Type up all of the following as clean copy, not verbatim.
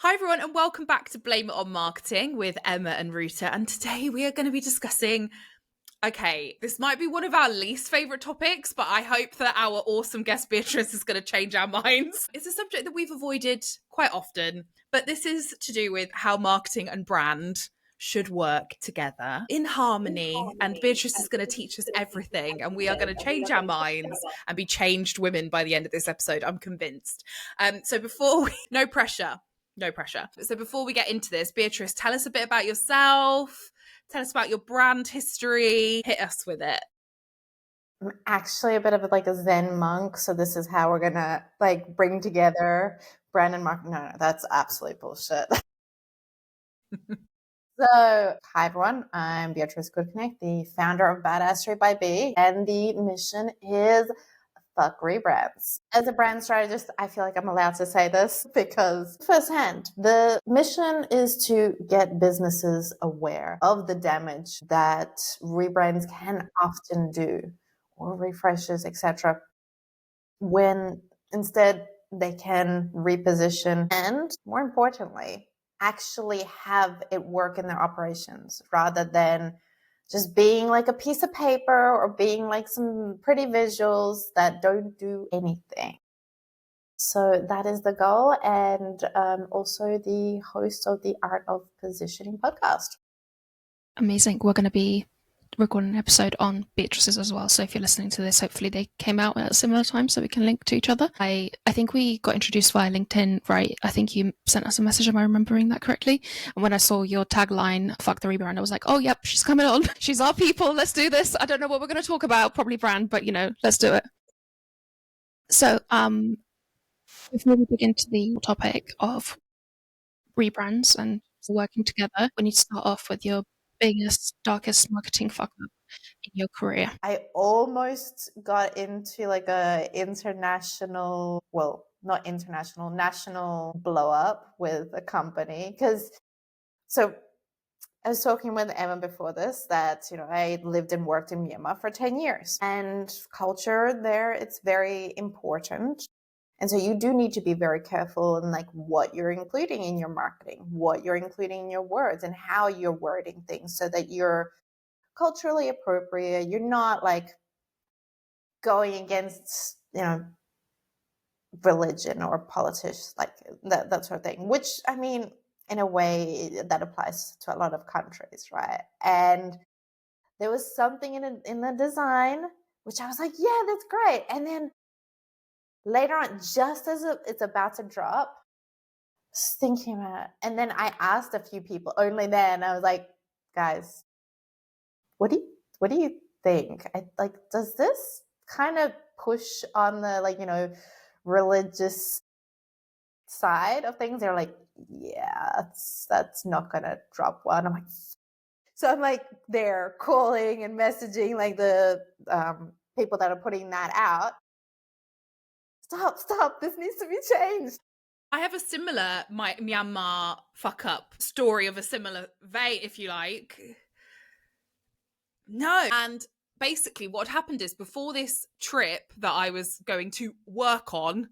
Hi everyone and welcome back to Blame It On Marketing with Emma and Ruta, and today we are going to be discussing, this might be one of our least favourite topics, but I hope that our awesome guest Beatrice is going to change our minds. It's a subject that we've avoided quite often, but this is to do with how marketing and brand should work together in harmony, and Beatrice is going to teach us everything, and we are going to change our minds and be changed women by the end of this episode, I'm convinced. No pressure. No pressure. So before we get into this, Beatrice, tell us a bit about yourself. Tell us about your brand history. Hit us with it. I'm actually a bit of like a Zen monk, so this is how we're gonna like bring together brand and marketing. No, that's absolute bullshit. So, hi everyone, I'm Beatrice Gutknecht, the founder of Badassery by B, and the mission is fuck rebrands. As a brand strategist, I feel like I'm allowed to say this because firsthand, the mission is to get businesses aware of the damage that rebrands can often do, or refreshes, etc., when instead they can reposition and, more importantly, actually have it work in their operations rather than just being like a piece of paper or being like some pretty visuals that don't do anything. So that is the goal, and also the host of the Art of Positioning podcast. Amazing. We're going to be recording an episode on Beatrice's as well, so if you're listening to this, hopefully they came out at a similar time so we can link to each other. I think we got introduced via LinkedIn, right? I think you sent us a message, am I remembering that correctly? And when I saw your tagline, fuck the rebrand, I was like, oh yep, she's coming on. She's our people, let's do this. I don't know what we're going to talk about, probably brand, but let's do it. So before we begin to the topic of rebrands and working together, we need to start off with your biggest, darkest marketing fuck up in your career. I almost got into like a international, well, not international, national blow up with a company. So I was talking with Emma before this that, I lived and worked in Myanmar for 10 years, and culture there, it's very important. And so you do need to be very careful in like what you're including in your marketing, what you're including in your words, and how you're wording things so that you're culturally appropriate. You're not like going against, religion or politics, like that sort of thing, which, I mean, in a way that applies to a lot of countries, right? And there was something in the design which I was like, yeah, that's great. And then later on, just as it's about to drop, thinking about it, and then I asked a few people only then, I was like, guys, what do you think? Does this kind of push on the religious side of things? They're like, yeah, that's not gonna drop one. I'm like, so I'm like there calling and messaging like the people that are putting that out. Stop! This needs to be changed. I have a similar Myanmar fuck up story of a similar vein, if you like. No. And basically what happened is, before this trip that I was going to work on,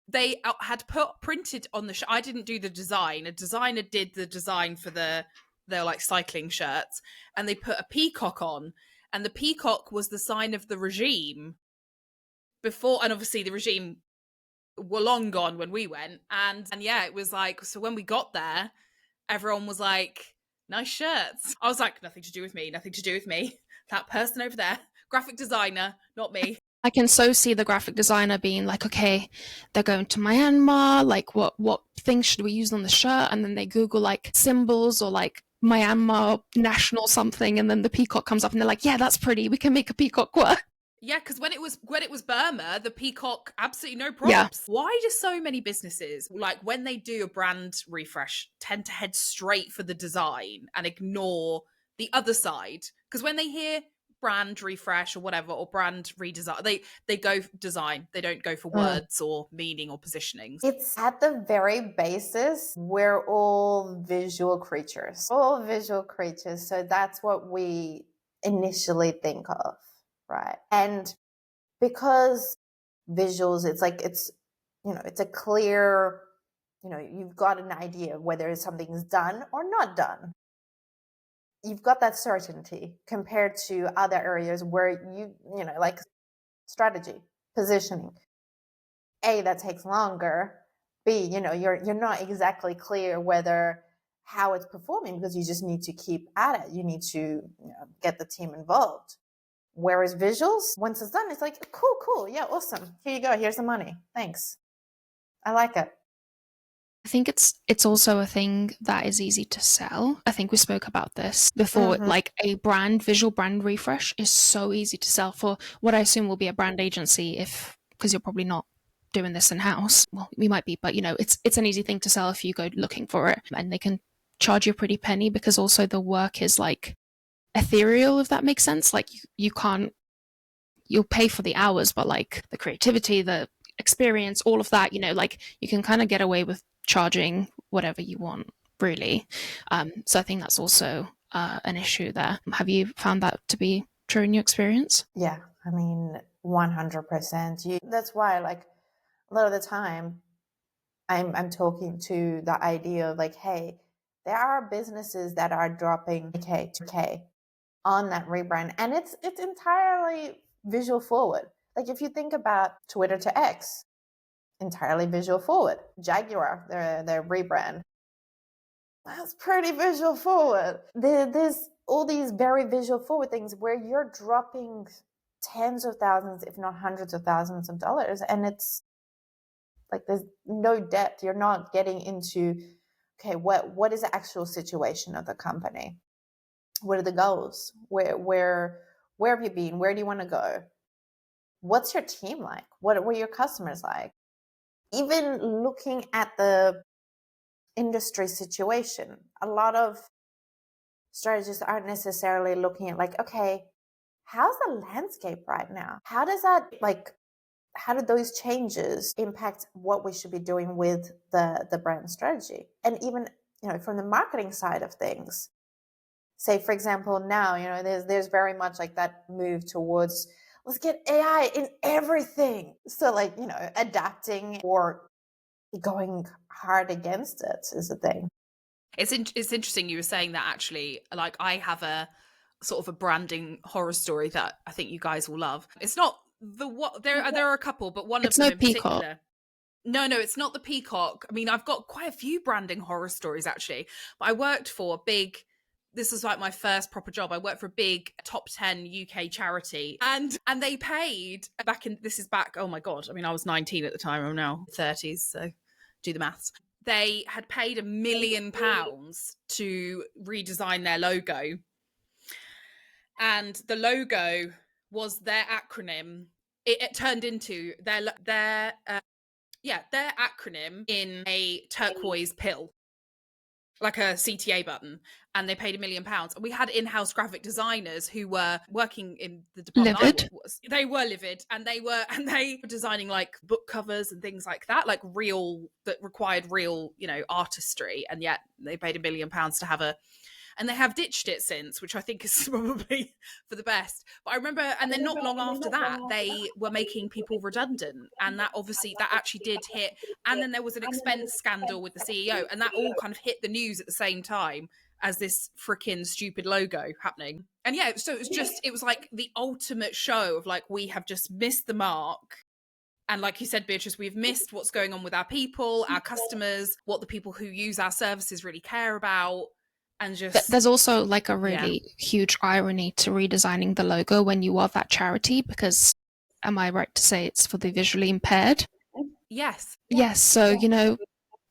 they had printed on the I didn't do the design. A designer did the design for their like cycling shirts, and they put a peacock on, and the peacock was the sign of the regime before, and obviously the regime were long gone when we went, and yeah, it was like, so when we got there, everyone was like, nice shirts. I was like, nothing to do with me, that person over there, graphic designer, not me. I can so see the graphic designer being like, okay, they're going to Myanmar, like what things should we use on the shirt? And then they Google like symbols or like Myanmar national something, and then the peacock comes up and they're like, yeah, that's pretty, we can make a peacock work. Yeah, because when it was Burma, the peacock, absolutely no props. Yeah. Why do so many businesses, like when they do a brand refresh, tend to head straight for the design and ignore the other side? Because when they hear brand refresh or whatever, or brand redesign, they go design. They don't go for words or meaning or positioning. It's at the very basis, we're all visual creatures. So that's what we initially think of, right? And because visuals, it's a clear you've got an idea whether something's done or not done. You've got that certainty compared to other areas where like strategy, positioning. A, that takes longer. B, you're not exactly clear whether how it's performing because you just need to keep at it. You need to get the team involved. Whereas visuals, once it's done, it's like, cool, yeah, awesome. Here you go. Here's the money. Thanks. I like it. I think it's also a thing that is easy to sell. I think we spoke about this before. Like a visual brand refresh is so easy to sell for what I assume will be a brand agency, because you're probably not doing this in-house. Well, we might be, but it's an easy thing to sell if you go looking for it, and they can charge you a pretty penny because also the work is like ethereal, if that makes sense. Like you'll pay for the hours, but like the creativity, the experience, all of that, like you can kind of get away with charging whatever you want, really. So I think that's also an issue there. Have you found that to be true in your experience? Yeah, I mean, 100%. That's why, like, a lot of the time I'm talking to the idea of like, hey, there are businesses that are dropping K to K on that rebrand, and it's entirely visual forward. Like if you think about Twitter to X, entirely visual forward. Jaguar, their rebrand, that's pretty visual forward. There's all these very visual forward things where you're dropping tens of thousands, if not hundreds of thousands of dollars, and it's like there's no depth. You're not getting into, okay, what is the actual situation of the company? What are the goals? Where have you been? Where do you want to go? What's your team like? What were your customers like? Even looking at the industry situation, a lot of strategists aren't necessarily looking at like, okay, how's the landscape right now? How do those changes impact what we should be doing with the brand strategy? And even, from the marketing side of things, say, for example, now, there's very much like that move towards, let's get AI in everything. So like, adapting or going hard against it is a thing. It's interesting you were saying that, actually. Like, I have a sort of a branding horror story that I think you guys will love. It's not there are a couple, but one of them in particular. No, it's not the peacock. I mean, I've got quite a few branding horror stories, actually. But I worked for a big, this was like my first proper job. I worked for a big top 10 UK charity, and they paid this is back, oh my God. I mean, I was 19 at the time. I'm now 30s, so do the maths. They had paid £1 million to redesign their logo. And the logo was their acronym. It turned into their acronym in a turquoise pill, like a CTA button, and they paid £1 million. We had in-house graphic designers who were working in the department. Livid. They were livid, and they were designing like book covers and things like that, like that required real, artistry, and yet they paid £1 million to have and they have ditched it since, which I think is probably for the best. But I remember, and then not long after that, they were making people redundant. And that actually did hit. And then there was an expense scandal with the CEO, and that all kind of hit the news at the same time as this freaking stupid logo happening. And yeah, so it was like the ultimate show of like, we have just missed the mark. And like you said, Beatrice, we've missed what's going on with our people, our customers, what the people who use our services really care about. And there's also like a really huge irony to redesigning the logo when you are that charity, because am I right to say it's for the visually impaired? Yes. So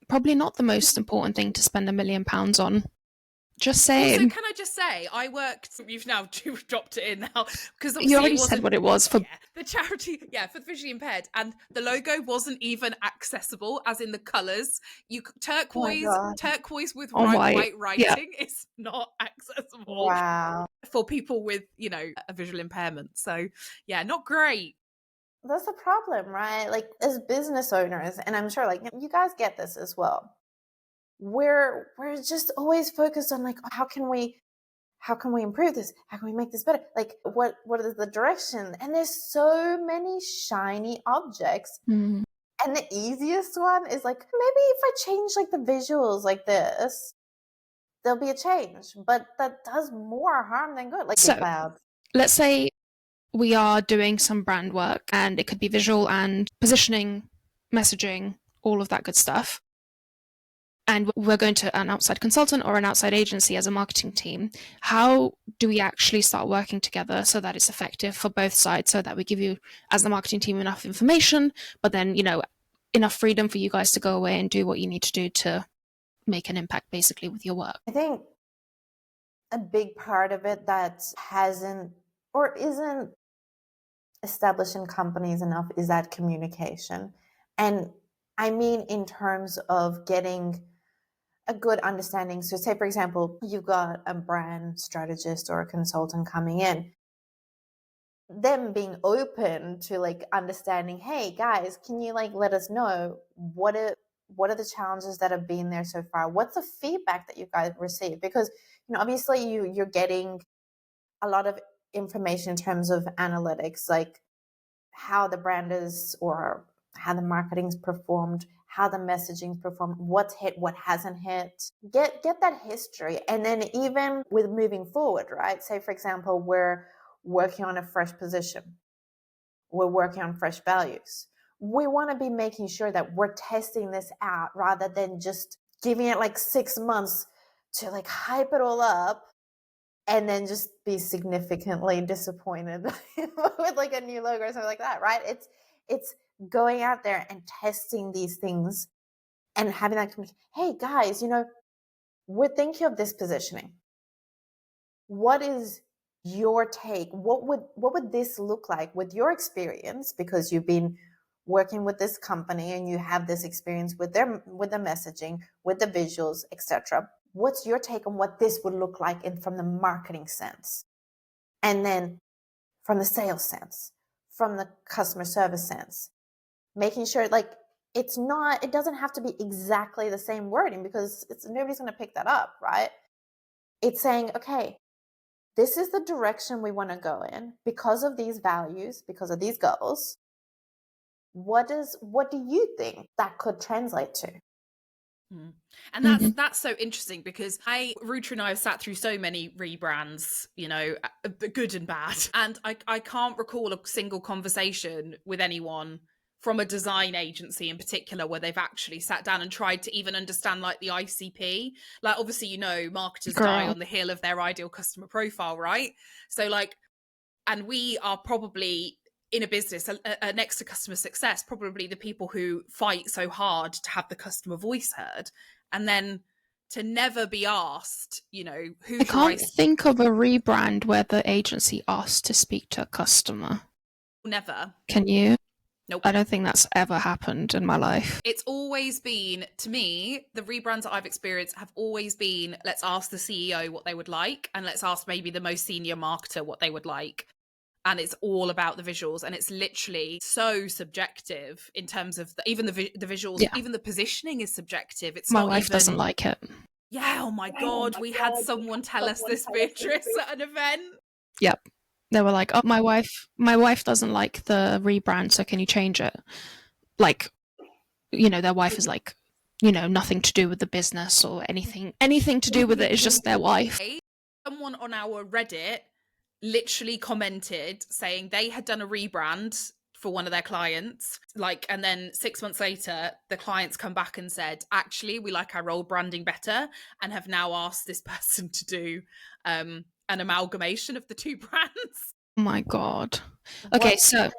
probably not the most important thing to spend £1 million on. Just saying. Also, can I just say, you've now dropped it in now, because you already said what it was for the charity, for the visually impaired, and the logo wasn't even accessible, as in the colours. Turquoise with white writing is not accessible. Wow. For people with, a visual impairment. So, not great. That's the problem, right? Like, as business owners, and I'm sure like you guys get this as well, we're just always focused on like, how can we improve this? How can we make this better? Like, what is the direction? And there's so many shiny objects. Mm. And the easiest one is like, maybe if I change like the visuals like this, there'll be a change. But that does more harm than good. Like So- the clouds. Let's say we are doing some brand work, and it could be visual and positioning, messaging, all of that good stuff. And we're going to an outside consultant or an outside agency as a marketing team. How do we actually start working together so that it's effective for both sides, so that we give you, as the marketing team, enough information, but then, enough freedom for you guys to go away and do what you need to do to make an impact, basically, with your work? I think a big part of it that hasn't or isn't established in companies enough is that communication. And I mean, in terms of getting a good understanding. So say, for example, you've got a brand strategist or a consultant coming in, them being open to like understanding, hey guys, can you like let us know what are the challenges that have been there so far? What's the feedback that you guys receive? Because obviously you're getting a lot of information in terms of analytics, like how the brand is or how the marketing's performed, how the messaging's performed, what's hit, what hasn't hit. Get that history. And then even with moving forward, right? Say, for example, we're working on a fresh position. We're working on fresh values. We want to be making sure that we're testing this out rather than just giving it like 6 months to like hype it all up and then just be significantly disappointed with like a new logo or something like that, right? It's going out there and testing these things and having that communication. Hey guys, we're thinking of this positioning. What is your take? What would this look like with your experience? Because you've been working with this company and you have this experience with the messaging, with the visuals, etc. What's your take on what this would look like from the marketing sense? And then from the sales sense, from the customer service sense, making sure like it doesn't have to be exactly the same wording because nobody's going to pick that up, right? It's saying, okay, this is the direction we want to go in because of these values, because of these goals. What do you think that could translate to? And that's so interesting because Ruta and I have sat through so many rebrands, good and bad. And I can't recall a single conversation with anyone from a design agency in particular where they've actually sat down and tried to even understand like the ICP. Like obviously, marketers die on the hill of their ideal customer profile, right? So like, and we are probably in a business next to customer success, probably the people who fight so hard to have the customer voice heard, and then to never be asked, who I can't think of a rebrand where the agency asked to speak to a customer. Never. Can you? Nope. I don't think that's ever happened in my life. It's always been, to me, the rebrands that I've experienced have always been, let's ask the CEO what they would like, and let's ask maybe the most senior marketer what they would like. And it's all about the visuals, and it's literally so subjective in terms of even the visuals, even the positioning is subjective. It's my wife doesn't like it. Yeah, oh my god, we had someone tell us this, Beatrice, at an event. Yep. They were like, oh, my wife doesn't like the rebrand, so can you change it? Like, their wife is like, nothing to do with the business or anything to do with it. It's just their wife. Someone on our Reddit literally commented saying they had done a rebrand for one of their clients, and then 6 months later, the clients come back and said, actually, we like our old branding better, and have now asked this person to do an amalgamation of the two brands. Oh my god. Okay, so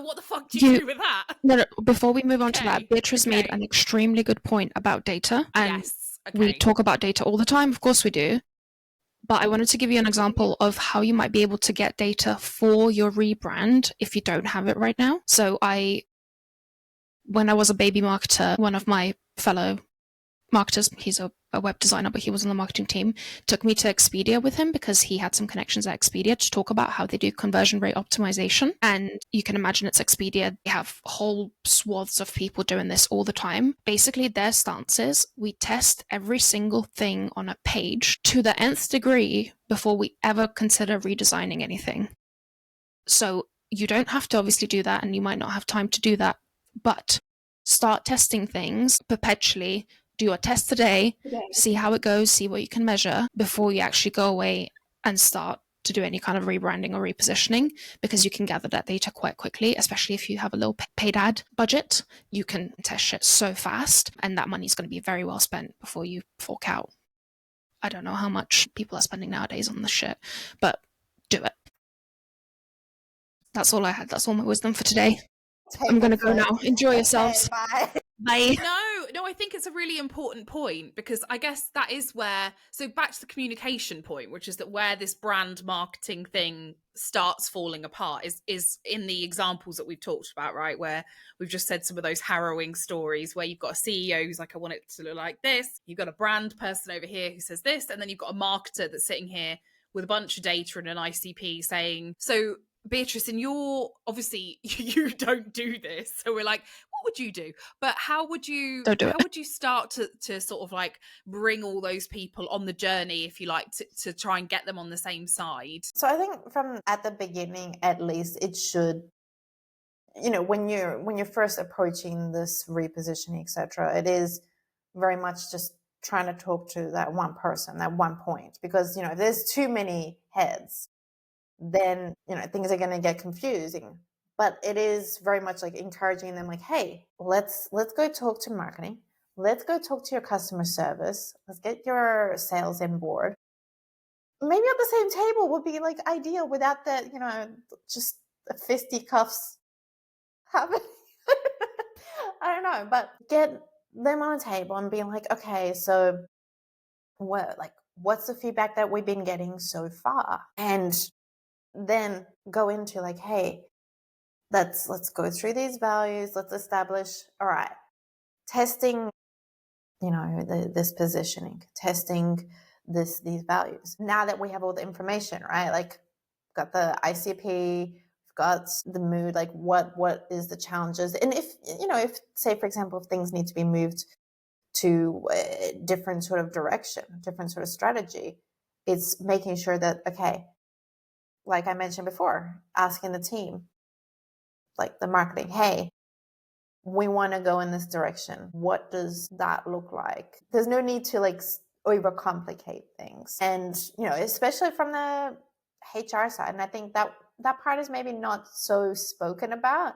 what the fuck do you do with that? No, before we move on to that, Beatrice made an extremely good point about data. And we talk about data all the time, of course we do. But I wanted to give you an example of how you might be able to get data for your rebrand if you don't have it right now. So when I was a baby marketer, one of my fellow marketers, he's a web designer, but he was on the marketing team, took me to Expedia with him because he had some connections at Expedia to talk about how they do conversion rate optimization. And you can imagine it's Expedia. They have whole swaths of people doing this all the time. Basically, their stance is we test every single thing on a page to the nth degree before we ever consider redesigning anything. So you don't have to obviously do that, and you might not have time to do that but start testing things perpetually. Do a test today, see how it goes, see what you can measure before you actually go away and start to do any kind of rebranding or repositioning, because you can gather that data quite quickly, especially if you have a little paid ad budget. You can test shit so fast, and that money's going to be very well spent before you fork out. I don't know how much people are spending nowadays on this shit, but do it. That's all I had. That's all my wisdom for today. I'm going to go now. Enjoy yourselves. Bye. Bye. No, I think it's a really important point, because I guess that is where, so back to the communication point, which is that where this brand marketing thing starts falling apart is in the examples that we've talked about, right? Where we've just said some of those harrowing stories where you've got a CEO who's like, I want it to look like this. You've got a brand person over here who says this. And then you've got a marketer that's sitting here with a bunch of data and an ICP saying, so Beatrice, and you're obviously you don't do this, so we're like, what would you do? But how would you start to sort of like bring all those people on the journey, if you like, to try and get them on the same side? So I think from at the beginning, at least, it should, when you're first approaching this repositioning, etc., it is very much just trying to talk to that one person, that one point, because if there's too many heads, then things are going to get confusing. But it is very much like encouraging them, like, hey, let's go talk to marketing, let's go talk to your customer service, let's get your sales on board. Maybe at the same table would be like ideal, without that just fisticuffs happening. I don't know, but get them on a table and being like, okay, so what's the feedback that we've been getting so far, and then go into like, hey, let's go through these values, let's establish, all right, testing this positioning, testing these values. Now that we have all the information, right, like got the ICP, got the mood, like what is the challenges, and if say for example, if things need to be moved to a different sort of direction, different sort of strategy, it's making sure that, okay, like I mentioned before, asking the team, like the marketing, hey, we want to go in this direction. What does that look like? There's no need to like overcomplicate things. And, especially from the HR side. And I think that part is maybe not so spoken about,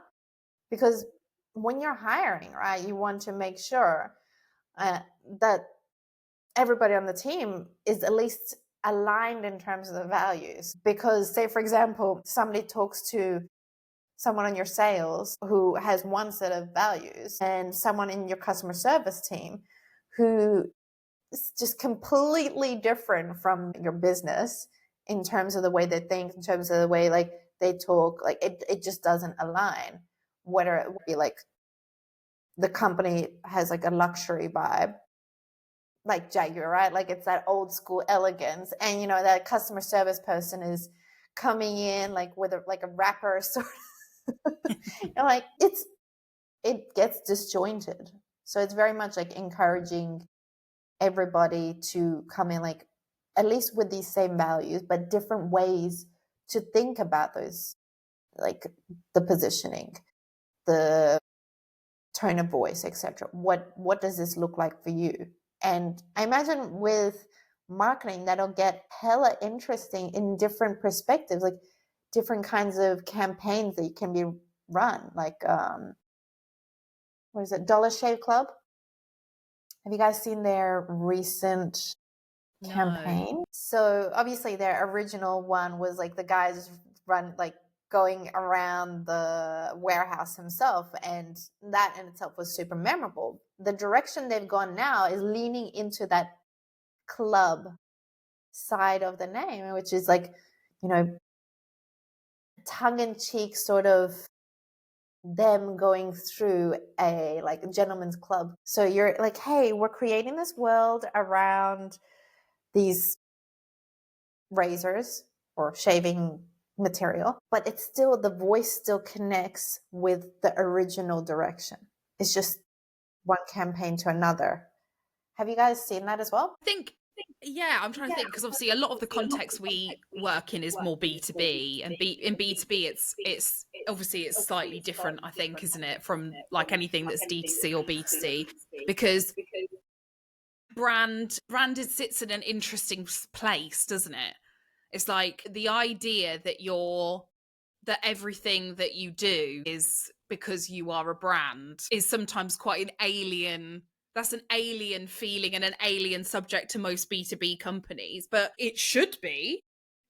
because when you're hiring, right, you want to make sure that everybody on the team is at least aligned in terms of the values. Because say, for example, somebody talks to someone on your sales who has one set of values, and someone in your customer service team who is just completely different from your business in terms of the way they think, in terms of the way like they talk, like it just doesn't align. Whether it would be like the company has like a luxury vibe, like Jaguar, right? Like it's that old school elegance, and that customer service person is coming in like with a rapper sort of like it gets disjointed. So it's very much like encouraging everybody to come in like at least with these same values, but different ways to think about those, like the positioning, the tone of voice, etc. What does this look like for you? And I imagine with marketing, that'll get hella interesting in different perspectives, like different kinds of campaigns that can be run. Like, what is it? Dollar Shave Club. Have you guys seen their recent campaign? No. So obviously their original one was like the guys run like going around the warehouse himself, and that in itself was super memorable. The direction they've gone now is leaning into that club side of the name, which is like, tongue-in-cheek sort of them going through a like gentleman's club. So you're like, hey, we're creating this world around these razors or shaving material, but it's still, the voice still connects with the original direction. It's just one campaign to another. Have you guys seen that as well? I think Yeah, I'm trying to think, because obviously a lot of the context we work in is more B2B, and in B2B it's obviously it's slightly different, I think, isn't it, from like anything that's D2C or B2C, because branded sits in an interesting place, doesn't it? It's like the idea that everything that you do is because you are a brand is sometimes quite an alien. That's an alien feeling and an alien subject to most B2B companies, but it should be.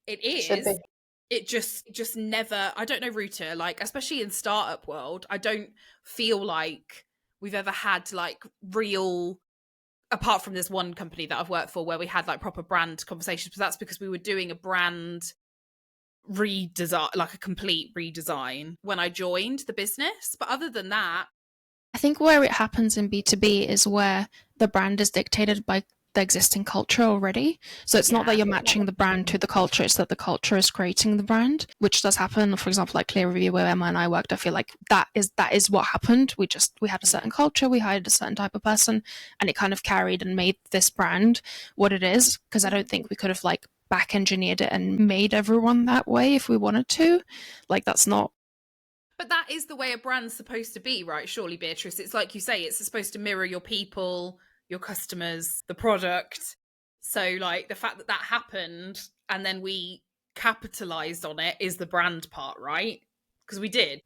It Should be. is. It just never, I don't know, Ruta, like especially in startup world, I don't feel like we've ever had like real, apart from this one company that I've worked for where we had like proper brand conversations, but that's because we were doing a brand redesign, like a complete redesign when I joined the business. But other than that, I think where it happens in B2B is where the brand is dictated by the existing culture already. So it's not that you're matching the brand to the culture, it's that the culture is creating the brand, which does happen. For example, like Clear Review, where Emma and I worked, I feel like that is what happened. We had a certain culture, we hired a certain type of person, and it kind of carried and made this brand what it is. Because I don't think we could have like back engineered it and made everyone that way if we wanted to. Like that's not. but that is the way a brand's supposed to be, right? Surely, Beatrice. It's like you say, it's supposed to mirror your people, your customers, the product. So, like, the fact that that happened and then we capitalized on it is the brand part, right? Because we did.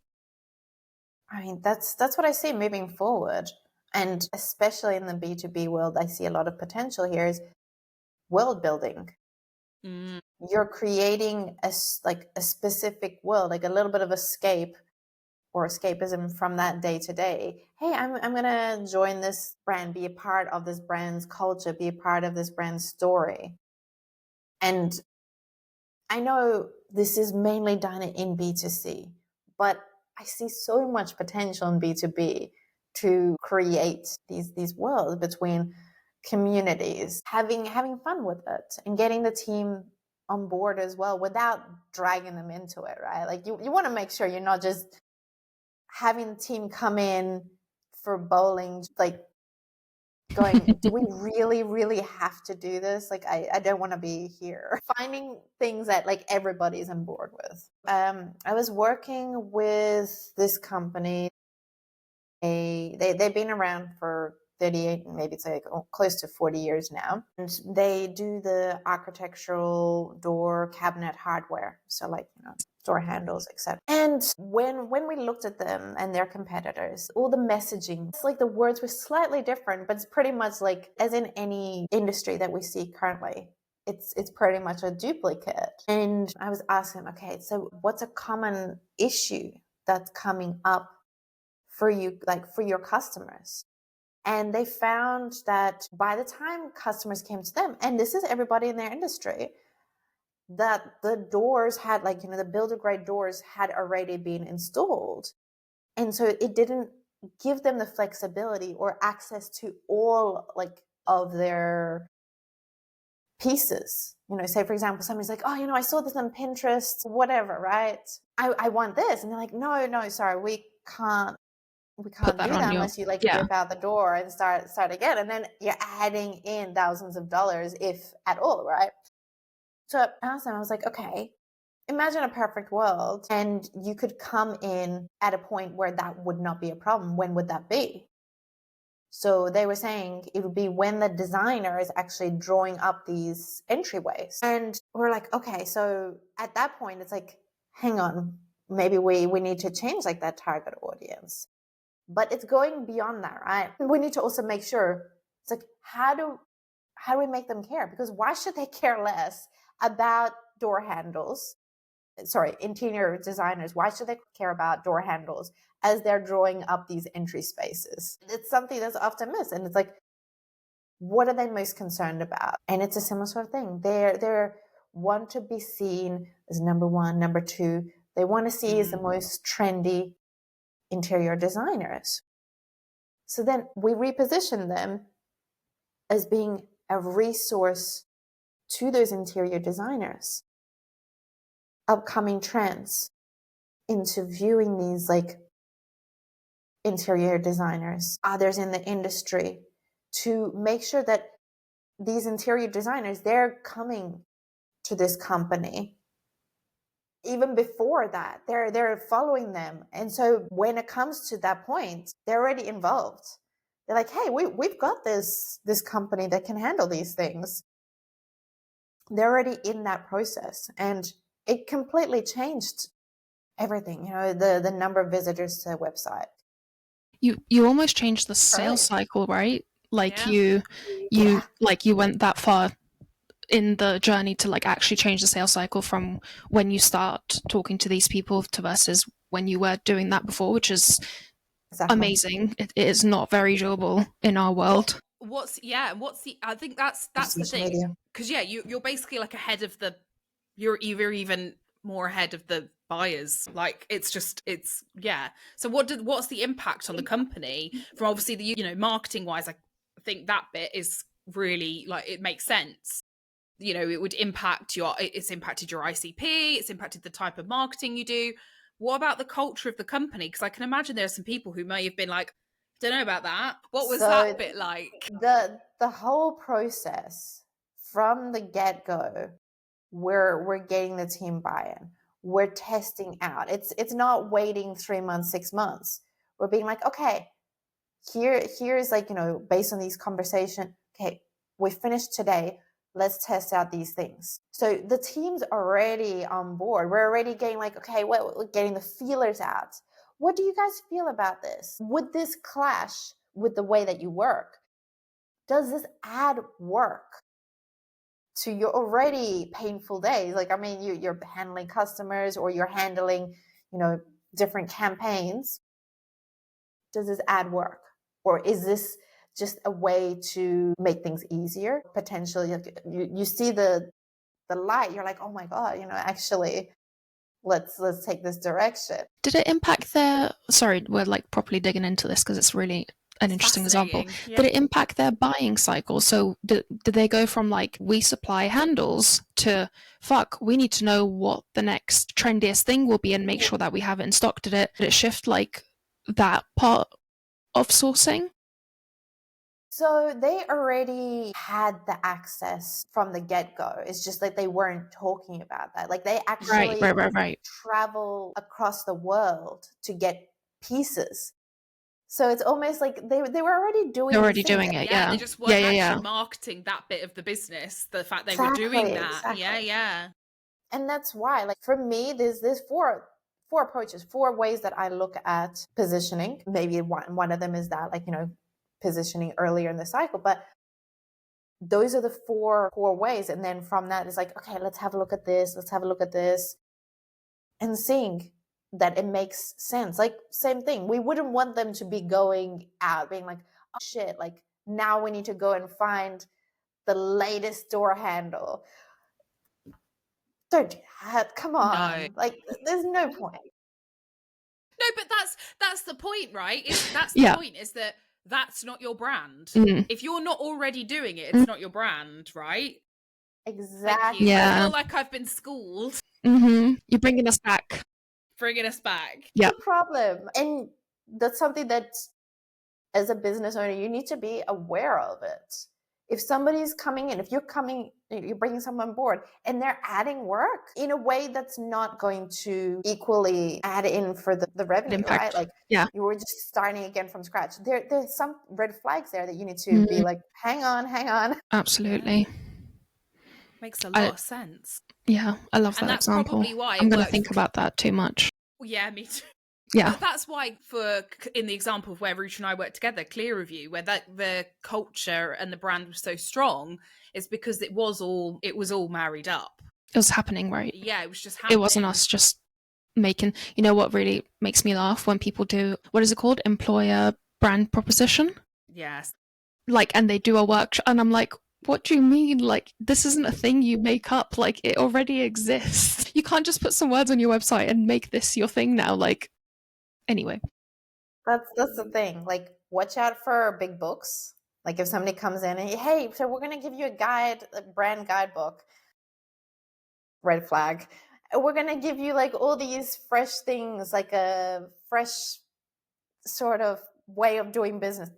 I mean, that's what I see moving forward. And especially in the B2B world, I see a lot of potential here is world building. Mm. You're creating like a specific world, like a little bit of escape or escapism from that day to day. Hey, I'm gonna join this brand, be a part of this brand's culture, be a part of this brand's story. And I know this is mainly done in B2C, but I see so much potential in B2B to create these worlds between communities, having fun with it and getting the team on board as well without dragging them into it, right? Like you want to make sure you're not just having the team come in for bowling, like going, do we really, really have to do this? Like, I don't want to be here. Finding things that like everybody's on board with. I was working with this company. They've been around for 38, maybe it's like close to 40 years now. And they do the architectural door cabinet hardware. So like, door handles, etc. And when we looked at them and their competitors, all the messaging, it's like the words were slightly different, but it's pretty much like as in any industry that we see currently. It's pretty much a duplicate. And I was asking, okay, so what's a common issue that's coming up for you, like for your customers? And they found that by the time customers came to them, and this is everybody in their industry, that the doors had like, the builder grade doors had already been installed. And so it didn't give them the flexibility or access to all like of their pieces. Say for example, somebody's like, oh, I saw this on Pinterest, whatever, right? I want this. And they're like, no, sorry, we can't do that unless you like rip out the door and start again. And then you're adding in thousands of dollars, if at all, right? So I asked them, I was like, okay, imagine a perfect world and you could come in at a point where that would not be a problem. When would that be? So they were saying it would be when the designer is actually drawing up these entryways. And we're like, okay, so at that point, it's like, hang on, maybe we need to change like that target audience. But it's going beyond that, right? We need to also make sure, it's like, how do we make them care? Because why should they care less about door handles? Sorry, interior designers, why should they care about door handles as they're drawing up these entry spaces? It's something that's often missed. And it's like, what are they most concerned about? And it's a similar sort of thing. They want to be seen as number one, number two. They want to see as the most trendy interior designers. So then we reposition them as being a resource to those interior designers, upcoming trends, interviewing these like interior designers, others in the industry, to make sure that these interior designers, they're coming to this company. Even before that, they're following them. And so when it comes to that point, they're already involved. They're like, hey, we've got this company that can handle these things. They're already in that process. And it completely changed everything, the number of visitors to the website. You almost changed the sales cycle, right? Like Yeah. you went that far in the journey to like actually change the sales cycle from when you start talking to these people to versus when you were doing that before, which is amazing. It is not very doable in our world. I think that's the thing, because you're basically like ahead of you're even more ahead of the buyers. Like it's so what's the impact on the company from obviously the marketing wise? I think that bit is really like, it makes sense. It would it's impacted your ICP, it's impacted the type of marketing you do. What about the culture of the company? Because I can imagine there are some people who may have been like, don't know about that. What was that bit like? The whole process from the get-go, we're getting the team buy-in. We're testing out. It's not waiting 3 months, 6 months. We're being like, okay, here's like, based on these conversations, okay, we finished today. Let's test out these things. So the team's already on board. We're already getting like, okay, we're getting the feelers out. What do you guys feel about this? Would this clash with the way that you work? Does this add work to your already painful days? Like, I mean, you're handling customers or you're handling, different campaigns. Does this add work? Or is this just a way to make things easier? Potentially, you see the light, you're like, oh my God, actually, let's take this direction. Did it impact sorry, we're like properly digging into this because it's really an interesting example. Yeah. Did it impact their buying cycle? So did they go from like, we supply handles to, fuck, we need to know what the next trendiest thing will be and make sure that we have it in stock? Did it shift like that part of sourcing? So they already had the access from the get-go. It's just like they weren't talking about that. Like they actually right. travel across the world to get pieces. So it's almost like they were already doing They're already doing it, yeah. They just weren't actually marketing that bit of the business, the fact they were doing that. Exactly. Yeah. And that's why, like, for me, there's four approaches, 4 ways that I look at positioning. Maybe one of them is that, like, positioning earlier in the cycle, but those are the 4 ways. And then from that, it's like, okay, let's have a look at this. Let's have a look at this. And seeing that it makes sense. Like, same thing. We wouldn't want them to be going out being like, oh shit, like now we need to go and find the latest door handle. Don't do that. Come on. No. Like, there's no point. No, but that's the point, right? That's the point, is that that's not your brand. If you're not already doing it, it's not your brand, right? Exactly. I feel like I've been schooled. You're bringing us back. Yeah. No problem. And that's something that, as a business owner, you need to be aware of it. If somebody's coming in, if you're bringing someone on board and they're adding work in a way that's not going to equally add in for the revenue, impact, right? Like, you were just starting again from scratch. There's some red flags there that you need to be like, hang on. Absolutely. Makes a lot of sense. Yeah, I love that example. That's probably why I'm going to think about that too much. Yeah, me too. Yeah. But that's why, in the example of where Ruth and I worked together, Clear Review, where the culture and the brand was so strong, is because it was all married up. It was happening, right? Yeah, it was just happening. It wasn't us just making. You know what really makes me laugh? When people do, what is it called? Employer brand proposition. Yes. Like, and they do a workshop, and I'm like, what do you mean? Like, this isn't a thing you make up. Like, it already exists. You can't just put some words on your website and make this your thing now. Like, anyway. That's the thing. Like, watch out for big books. Like, if somebody comes in and, hey, so we're going to give you a brand guidebook. Red flag. We're going to give you like all these fresh things, like a fresh sort of way of doing business.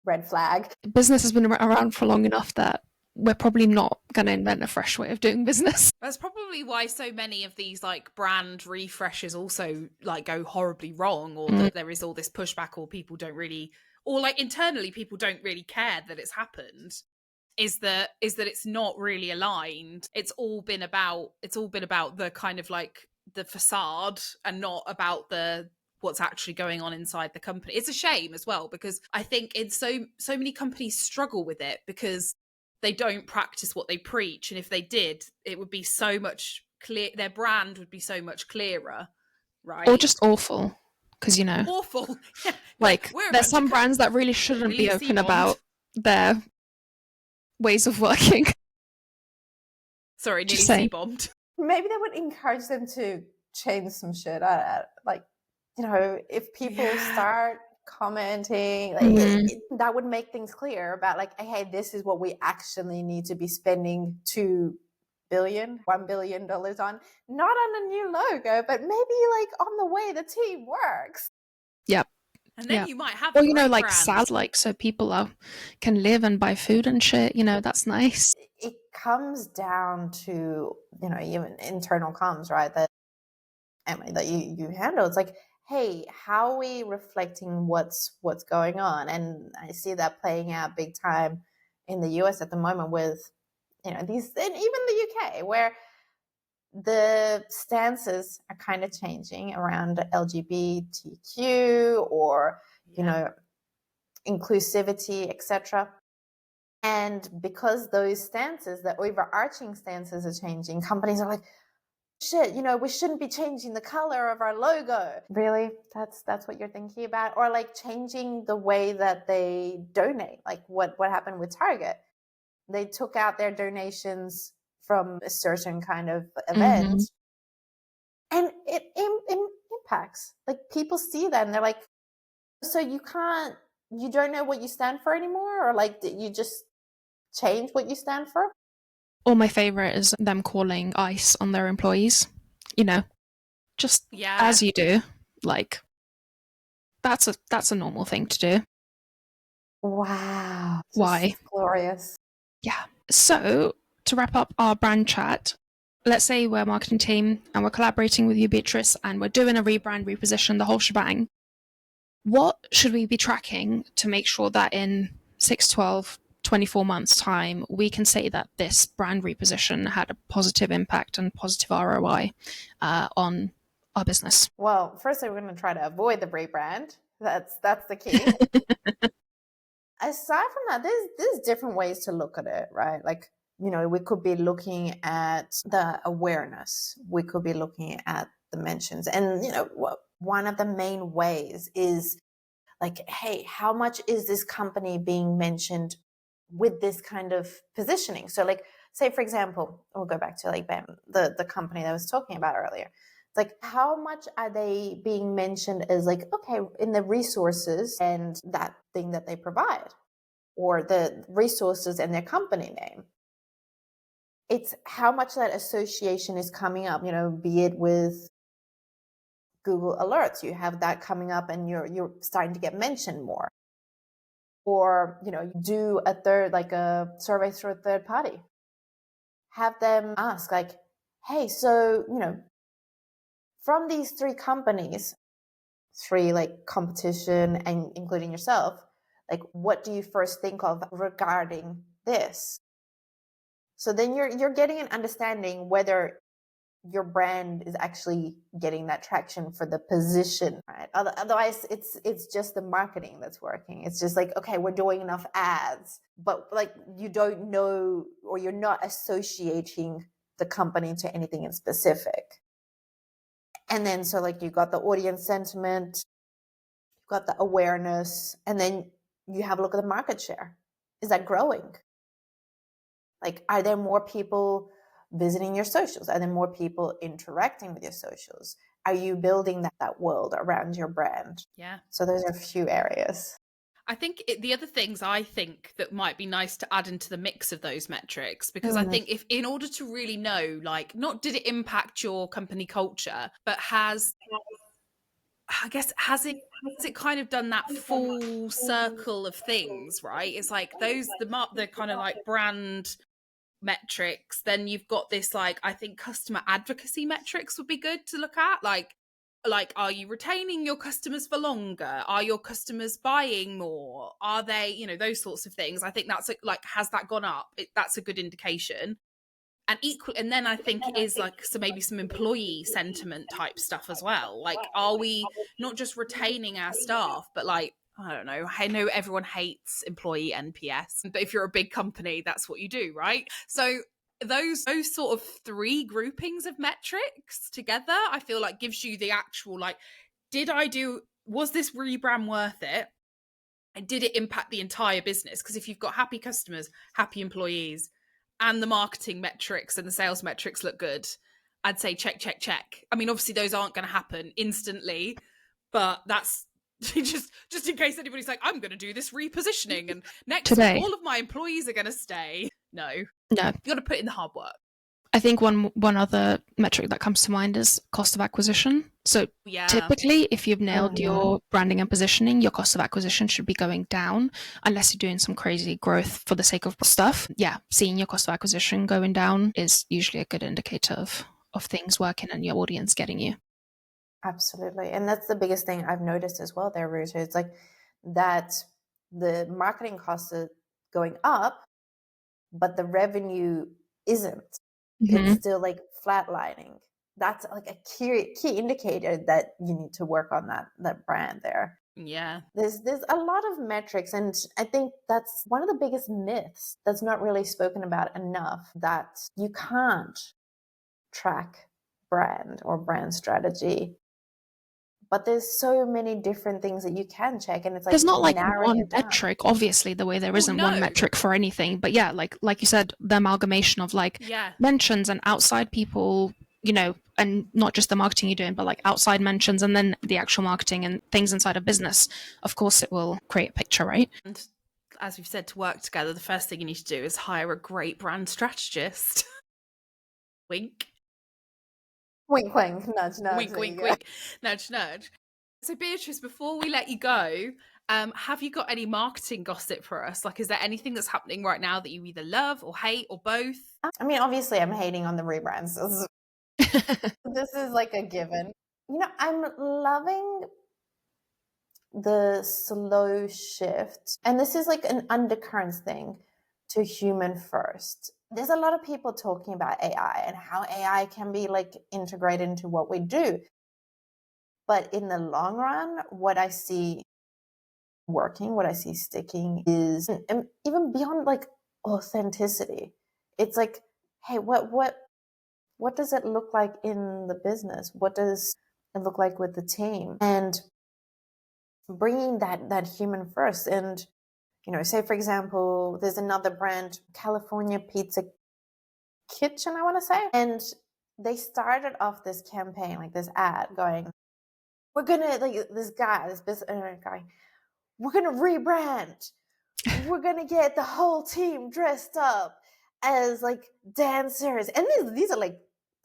red flag. Business has been around for long enough that we're probably not going to invent a fresh way of doing business. That's probably why so many of these like brand refreshes also like go horribly wrong, or that there is all this pushback, or people don't really, or like internally people don't really care that it's happened. Is that it's not really aligned. It's all been about the kind of like the facade and not about the what's actually going on inside the company. It's a shame as well, because I think it's so many companies struggle with it because they don't practice what they preach, and if they did, it would be so much clear, their brand would be so much clearer, right? Or just awful, because awful. Yeah. like there's some brands that really shouldn't be open about their ways of working. Sorry, nearly C-bombed. Maybe they would encourage them to change some shit. Like, if people start commenting, like, that would make things clear about like, hey, this is what we actually need to be spending $1 billion on, not on a new logo, but maybe like on the way the team works. Yep. And then you might have, or like sad, like, so people can live and buy food and shit. That's nice. It comes down to even internal comms, right? That you handle. It's like, hey, how are we reflecting what's going on? And I see that playing out big time in the US at the moment with these, and even the UK, where the stances are kind of changing around LGBTQ or inclusivity, etc. And because those stances, the overarching stances, are changing, companies are like, shit, we shouldn't be changing the color of our logo. Really? That's what you're thinking about? Or like changing the way that they donate, like what happened with Target. They took out their donations from a certain kind of event, and it impacts. Like, people see that and they're like, so you don't know what you stand for anymore? Or like, did you just change what you stand for? Or my favorite is them calling ICE on their employees, just as you do. Like, that's a normal thing to do. Wow. Why? Glorious. Yeah. So to wrap up our brand chat, let's say we're a marketing team and we're collaborating with you, Beatrice, and we're doing a rebrand, reposition, the whole shebang. What should we be tracking to make sure that in 6, 12, 24 months time, we can say that this brand reposition had a positive impact and positive ROI on our business? Well, firstly, we're going to try to avoid the rebrand. That's the key. Aside from that, there's different ways to look at it, right? Like, we could be looking at the awareness. We could be looking at the mentions. And, one of the main ways is like, hey, how much is this company being mentioned with this kind of positioning? So like, say, for example, we'll go back to like the company that I was talking about earlier. It's like, how much are they being mentioned as like, okay, in the resources and that thing that they provide, or the resources and their company name? It's how much that association is coming up, be it with Google Alerts, you have that coming up and you're starting to get mentioned more. Or, do a survey through a third party. Have them ask like, hey, so, from these 3 companies, 3 like competition and including yourself, like, what do you first think of regarding this? So then you're getting an understanding whether your brand is actually getting that traction for the position, right? Otherwise, it's just the marketing that's working. It's just like, okay, we're doing enough ads, but like, you don't know, or you're not associating the company to anything in specific. And then, so like, you got the audience sentiment, you've got the awareness, and then you have a look at the market share. Is that growing? Like, are there more people visiting your socials? Are there more people interacting with your socials? Are you building that world around your brand? Yeah. So those are a few areas. I think the other things I think that might be nice to add into the mix of those metrics, because I think if in order to really know, like, not did it impact your company culture, but has I guess has it kind of done that full circle of things, right? It's like the kind of like brand metrics, then you've got this, like, I think customer advocacy metrics would be good to look at, like are you retaining your customers for longer? Are your customers buying more? Are they, those sorts of things. I think that's like, has that gone up? That's a good indication. And then I think it is like maybe some employee sentiment type stuff as well. Like, are we not just retaining our staff, but like, I don't know. I know everyone hates employee NPS, but if you're a big company, that's what you do, right? So those sort of three groupings of metrics together, I feel like gives you the actual, like, was this rebrand worth it? And did it impact the entire business? Because if you've got happy customers, happy employees, and the marketing metrics and the sales metrics look good, I'd say check, check, check. I mean, obviously those aren't going to happen instantly, but that's just in case anybody's like, I'm going to do this repositioning and next week all of my employees are going to stay. No, you got to put in the hard work. I think one other metric that comes to mind is cost of acquisition. So typically, if you've nailed your branding and positioning, your cost of acquisition should be going down, unless you're doing some crazy growth for the sake of stuff. Yeah, seeing your cost of acquisition going down is usually a good indicator of things working and your audience getting you. Absolutely. And that's the biggest thing I've noticed as well there, Ruta. It's like that the marketing costs are going up, but the revenue isn't. It's still like flatlining. That's like a key indicator that you need to work on that brand there. Yeah. There's a lot of metrics, and I think that's one of the biggest myths that's not really spoken about enough, that you can't track brand or brand strategy. But there's so many different things that you can check, and it's like there's not like one metric, obviously, the way there isn't one metric for anything. But yeah, like you said, the amalgamation of like mentions and outside people, and not just the marketing you're doing, but like outside mentions and then the actual marketing and things inside a business. Of course, it will create a picture, right? And as we've said, to work together, the first thing you need to do is hire a great brand strategist. Wink. Wink, wink, nudge, nudge. Wink, wink, wink, nudge, nudge. So Beatrice, before we let you go, have you got any marketing gossip for us? Like, is there anything that's happening right now that you either love or hate or both? I mean, obviously I'm hating on the rebrands. This is like a given. I'm loving the slow shift. And this is like an undercurrents thing to human first. There's a lot of people talking about AI and how AI can be like integrated into what we do. But in the long run, what I see working, what I see sticking is, and even beyond like authenticity, it's like, hey, what does it look like in the business? What does it look like with the team? And bringing that human first. And say, for example, there's another brand, California Pizza Kitchen, I want to say. And they started off this campaign, like this ad going, we're going to, like this business owner guy, we're going to rebrand. We're going to get the whole team dressed up as like dancers. And these are like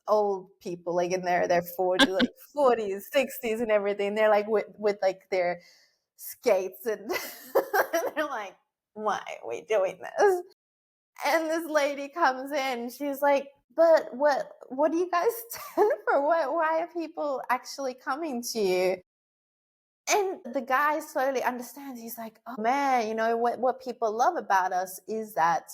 old people, like in their 40s, like 40s, 60s and everything. They're like with like their skates and they're like, why are we doing this? And this lady comes in, she's like, but what do you guys stand for? Why are people actually coming to you? And the guy slowly understands. He's like, oh man, what people love about us is that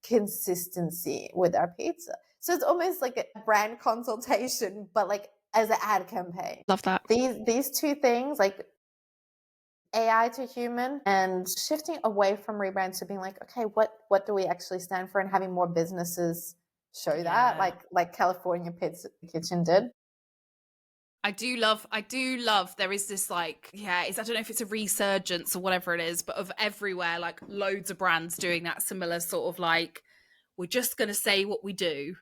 consistency with our pizza. So it's almost like a brand consultation, but like as an ad campaign. Love that. These two things, like AI to human, and shifting away from rebrands to being like, okay, what do we actually stand for, and having more businesses show that, like California Pizza Kitchen did. I do love there is this like, I don't know if it's a resurgence or whatever it is, but of everywhere, like loads of brands doing that similar sort of like, we're just going to say what we do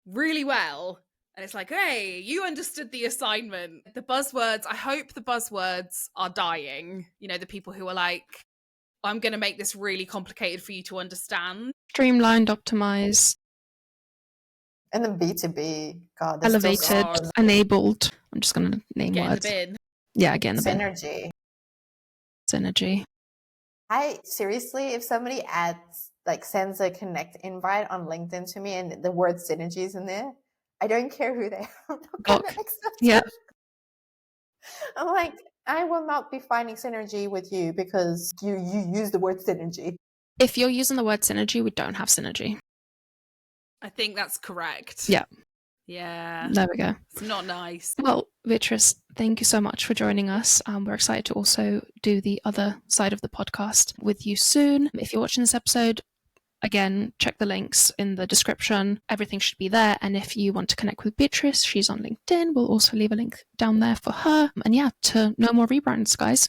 really well. And it's like, hey, you understood the assignment. The buzzwords, I hope the buzzwords are dying. The people who are like, I'm going to make this really complicated for you to understand. Streamlined, optimized. And then B2B, God. Elevated, enabled. I'm just going to name Get words. In the bin. Yeah, again, the bin. Synergy. Synergy. Seriously, if somebody sends a connect invite on LinkedIn to me and the word synergy is in there, I don't care who they are. I'm not going to accept Yeah. it. I'm like, I will not be finding synergy with you because you use the word synergy. If you're using the word synergy, we don't have synergy. I think that's correct. Yeah. Yeah. There we go. It's not nice. Well, Beatrice, thank you so much for joining us. We're excited to also do the other side of the podcast with you soon. If you're watching this episode, again, check the links in the description. Everything should be there. And if you want to connect with Beatrice, she's on LinkedIn. We'll also leave a link down there for her. And yeah, to know more rebrands, guys.